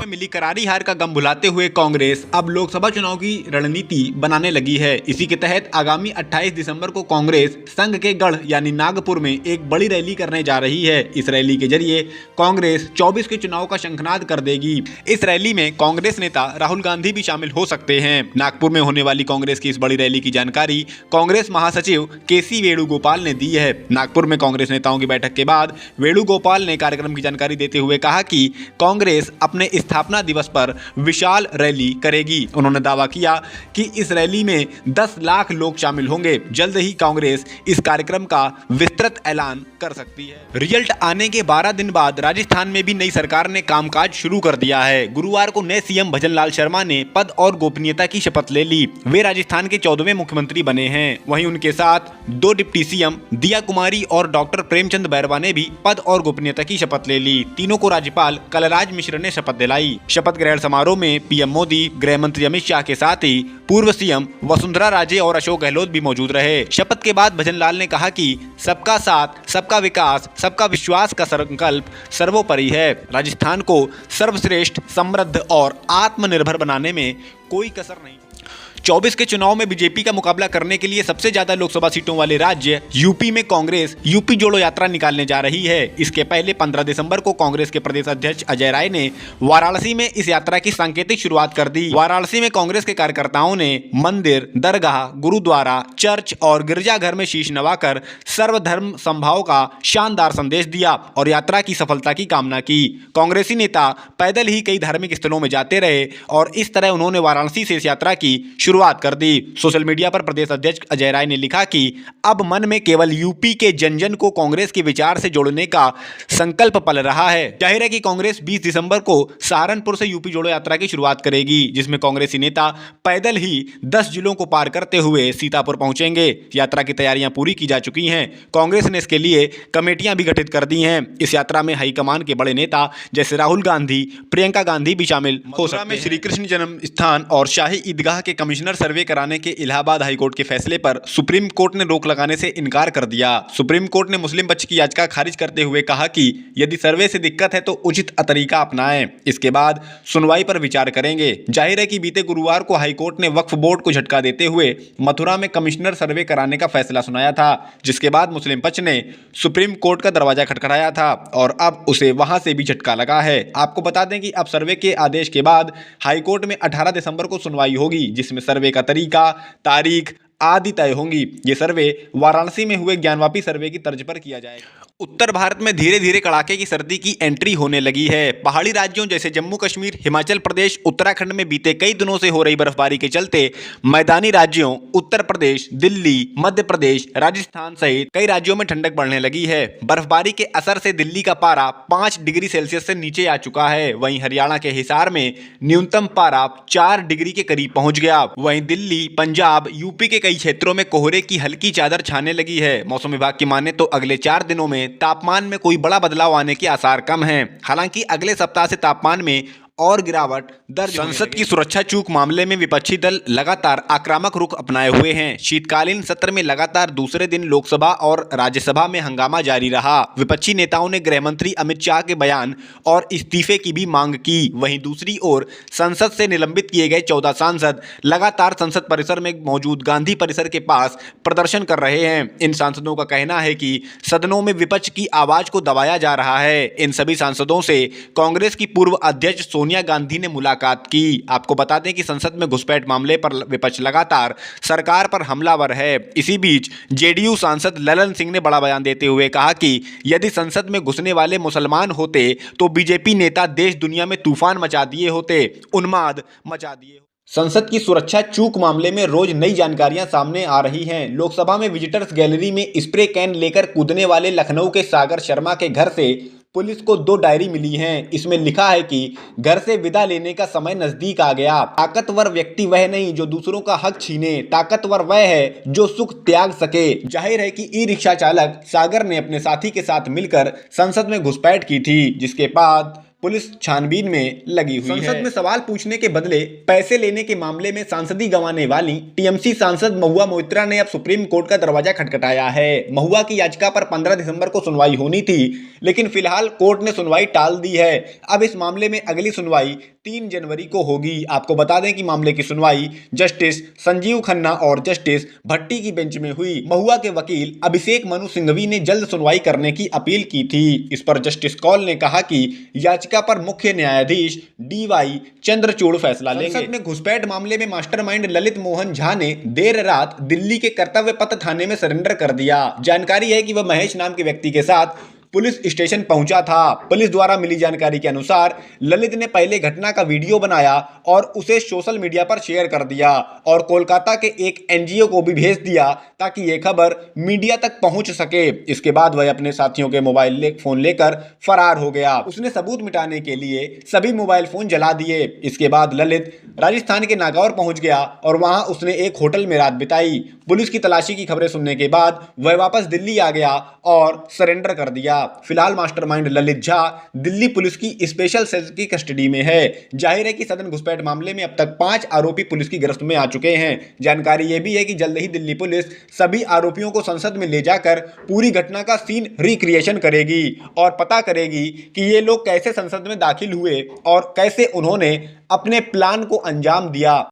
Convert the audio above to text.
मिली करारी हार का गम भुलाते हुए कांग्रेस अब लोकसभा चुनाव की रणनीति बनाने लगी है। इसी के तहत आगामी 28 दिसंबर को कांग्रेस संघ के गढ़ यानी नागपुर में एक बड़ी रैली करने जा रही है। इस रैली के जरिए कांग्रेस 24 के चुनाव का शंखनाद कर देगी। इस रैली में कांग्रेस नेता राहुल गांधी भी शामिल हो सकते हैं। नागपुर में होने वाली कांग्रेस की इस बड़ी रैली की जानकारी कांग्रेस महासचिव केसी वेणुगोपाल ने दी है। नागपुर में कांग्रेस नेताओं की बैठक के बाद वेणुगोपाल ने कार्यक्रम की जानकारी देते हुए कहा कि कांग्रेस अपने स्थापना दिवस पर विशाल रैली करेगी। उन्होंने दावा किया कि इस रैली में 10 लाख लोग शामिल होंगे। जल्द ही कांग्रेस इस कार्यक्रम का विस्तृत ऐलान कर सकती है। रिजल्ट आने के 12 दिन बाद राजस्थान में भी नई सरकार ने कामकाज शुरू कर दिया है। गुरुवार को नए सीएम भजनलाल शर्मा ने पद और गोपनीयता की शपथ ले ली। वे राजस्थान के 14वें मुख्यमंत्री बने हैं। वहीं उनके साथ 2 डिप्टी सीएम दिया कुमारी और डॉक्टर प्रेमचंद बैरवा ने भी पद और गोपनीयता की शपथ ले ली। तीनों को राज्यपाल कलराज मिश्र ने शपथ दिलाई। शपथ ग्रहण समारोह में पीएम मोदी, गृह मंत्री अमित शाह के साथ ही पूर्व सीएम वसुंधरा राजे और अशोक गहलोत भी मौजूद रहे। शपथ के बाद भजनलाल ने कहा कि सबका साथ, सबका विकास, सबका विश्वास का संकल्प सर्वोपरि है। राजस्थान को सर्वश्रेष्ठ, समृद्ध और आत्मनिर्भर बनाने में कोई कसर नहीं। 24 के चुनाव में बीजेपी का मुकाबला करने के लिए सबसे ज्यादा लोकसभा सीटों वाले राज्य यूपी में कांग्रेस यूपी जोड़ो यात्रा निकालने जा रही है। इसके पहले 15 दिसंबर को कांग्रेस के प्रदेश अध्यक्ष अजय राय ने वाराणसी में इस यात्रा की सांकेतिक शुरुआत कर दी। वाराणसी में कांग्रेस के कार्यकर्ताओं ने मंदिर, दरगाह, गुरुद्वारा, चर्च और गिरजाघर में शीश नवाकर सर्वधर्म समभाव का शानदार संदेश दिया और यात्रा की सफलता की कामना की। कांग्रेसी नेता पैदल ही कई धार्मिक स्थलों में जाते रहे और इस तरह उन्होंने वाराणसी से इस यात्रा की शुरुआत कर दी। सोशल मीडिया पर प्रदेश अध्यक्ष अजय राय ने लिखा कि अब मन में केवल यूपी के जन जन को कांग्रेस के विचार से जोड़ने का संकल्प पल रहा है। जाहिर है कि कांग्रेस 20 दिसंबर को सहारनपुर से यूपी जोड़ो यात्रा की शुरुआत करेगी, जिसमें कांग्रेसी नेता पैदल ही 10 जिलों को पार करते हुए सीतापुर पहुंचेंगे। यात्रा की तैयारियां पूरी की जा चुकी हैं। कांग्रेस ने इसके लिए कमेटियां भी गठित कर दी हैं। इस यात्रा में हाईकमान के बड़े नेता जैसे राहुल गांधी, प्रियंका गांधी भी शामिल हो सकते हैं। श्री कृष्ण जन्म स्थान और शाही ईदगाह के कमिश्नर सर्वे कराने के इलाहाबाद हाईकोर्ट के फैसले पर सुप्रीम कोर्ट ने रोक लगाने से इनकार कर दिया। सुप्रीम कोर्ट ने मुस्लिम पक्ष की याचिका खारिज करते हुए कहा कि यदि सर्वे से दिक्कत है तो उचित तरीका अपनाएं, इसके बाद सुनवाई पर विचार करेंगे। जाहिर है कि बीते गुरुवार को हाईकोर्ट ने वक्फ बोर्ड को झटका देते हुए मथुरा में कमिश्नर सर्वे कराने का फैसला सुनाया था, जिसके बाद मुस्लिम पक्ष ने सुप्रीम कोर्ट का दरवाजा खटखटाया था और अब उसे वहां से भी झटका लगा है। आपको बता दें कि अब सर्वे के आदेश के बाद हाईकोर्ट में 18 दिसंबर को सुनवाई होगी, जिसमें सर्वे का तरीका, तारीख आदि तय होंगी। ये सर्वे वाराणसी में हुए ज्ञानवापी सर्वे की तर्ज पर किया जाएगा। उत्तर भारत में धीरे धीरे कड़ाके की सर्दी की एंट्री होने लगी है। पहाड़ी राज्यों जैसे जम्मू कश्मीर, हिमाचल प्रदेश, उत्तराखंड में बीते कई दिनों से हो रही बर्फबारी के चलते मैदानी राज्यों उत्तर प्रदेश, दिल्ली, मध्य प्रदेश, राजस्थान सहित कई राज्यों में ठंडक बढ़ने लगी है। बर्फबारी के असर से दिल्ली का पारा 5 डिग्री सेल्सियस से नीचे आ चुका है। वहीं हरियाणा के हिसार में न्यूनतम पारा 4 डिग्री के करीब पहुंच गया। वहीं दिल्ली, पंजाब, यूपी के कई क्षेत्रों में कोहरे की हल्की चादर छाने लगी है। मौसम विभाग की माने तो अगले 4 दिनों में तापमान में कोई बड़ा बदलाव आने के आसार कम हैं। हालांकि अगले सप्ताह से तापमान में और गिरावट दर्ज। संसद की सुरक्षा चूक मामले में विपक्षी दल लगातार आक्रामक रुख अपनाए हुए हैं। शीतकालीन सत्र में लगातार दूसरे दिन लोकसभा और राज्यसभा में हंगामा जारी रहा। विपक्षी नेताओं ने गृह मंत्री अमित शाह के बयान और इस्तीफे की भी मांग की। वहीं दूसरी ओर संसद से निलंबित किए गए 14 सांसद लगातार संसद परिसर में मौजूद गांधी परिसर के पास प्रदर्शन कर रहे हैं। इन सांसदों का कहना है कि सदनों में विपक्ष की आवाज को दबाया जा रहा है। इन सभी सांसदों से कांग्रेस की पूर्व अध्यक्ष सोनिया गांधी ने मुलाकात की। आपको बता दें कि संसद में घुसपैठ मामले पर विपक्ष लगातार सरकार पर हमलावर है। इसी बीच जेडीयू सांसद ललन सिंह ने बड़ा बयान देते हुए कहा कि यदि संसद में घुसने वाले मुसलमान होते तो बीजेपी नेता देश दुनिया में तूफान मचा दिए होते, उन्माद मचा दिए। संसद की सुरक्षा चूक मामले में रोज नई जानकारियां सामने आ रही हैं। लोकसभा में विजिटर्स गैलरी में स्प्रे कैन लेकर कूदने वाले लखनऊ के सागर शर्मा के घर से पुलिस को 2 डायरी मिली हैं। इसमें लिखा है कि घर से विदा लेने का समय नजदीक आ गया। ताकतवर व्यक्ति वह नहीं जो दूसरों का हक छीने, ताकतवर वह है जो सुख त्याग सके। जाहिर है कि ई रिक्शा चालक सागर ने अपने साथी के साथ मिलकर संसद में घुसपैठ की थी, जिसके बाद पुलिस छानबीन में लगी हुई है। संसद में सवाल पूछने के बदले पैसे लेने के मामले में सांसदी गंवाने वाली टीएमसी सांसद महुआ मोइत्रा ने अब सुप्रीम कोर्ट का दरवाजा खटखटाया है। महुआ की याचिका पर 15 दिसंबर को सुनवाई होनी थी, लेकिन फिलहाल कोर्ट ने सुनवाई टाल दी है। अब इस मामले में अगली सुनवाई 3 जनवरी को होगी। आपको बता दें कि मामले की सुनवाई जस्टिस संजीव खन्ना और जस्टिस भट्टी की बेंच में हुई। महुआ के वकील अभिषेक मनु सिंघवी ने जल्द सुनवाई करने की अपील की थी। इस पर जस्टिस कौल ने कहा कि याचिका पर मुख्य न्यायाधीश डीवाई चंद्रचूड़ फैसला लेंगे। संसद में घुसपैठ मामले में मास्टरमाइंड ललित मोहन झा ने देर रात दिल्ली के कर्तव्य पथ थाने में सरेंडर कर दिया। जानकारी है कि वह महेश नाम के व्यक्ति के साथ पुलिस स्टेशन पहुंचा था। पुलिस द्वारा मिली जानकारी के अनुसार ललित ने पहले घटना का वीडियो बनाया और उसे सोशल मीडिया पर शेयर कर दिया और कोलकाता के एक एनजीओ को भी भेज दिया ताकि यह खबर मीडिया तक पहुंच सके। इसके बाद वह अपने साथियों के मोबाइल फोन लेकर फरार हो गया। उसने सबूत मिटाने के लिए सभी मोबाइल फोन जला दिए। इसके बाद ललित राजस्थान के नागौर पहुंच गया और वहां उसने एक होटल में रात बिताई। पुलिस की तलाशी की खबरें सुनने के बाद वह वापस दिल्ली आ गया और सरेंडर कर दिया। फिलहाल मास्टरमाइंड ललित झा दिल्ली पुलिस की स्पेशल सेल की कस्टडी में है। जाहिर है कि सदन घुसपैठ मामले में अब तक 5 आरोपी पुलिस की गिरफ्त में आ चुके हैं। जानकारी यह भी है कि जल्द ही दिल्ली पुलिस सभी आरोपियों को संसद में ले जाकर पूरी घटना का सीन रिक्रिएशन करेगी और पता करेगी कि ये लोग कैसे संसद में दाखिल हुए और कैसे उन्होंने अपने प्लान को अंजाम दिया।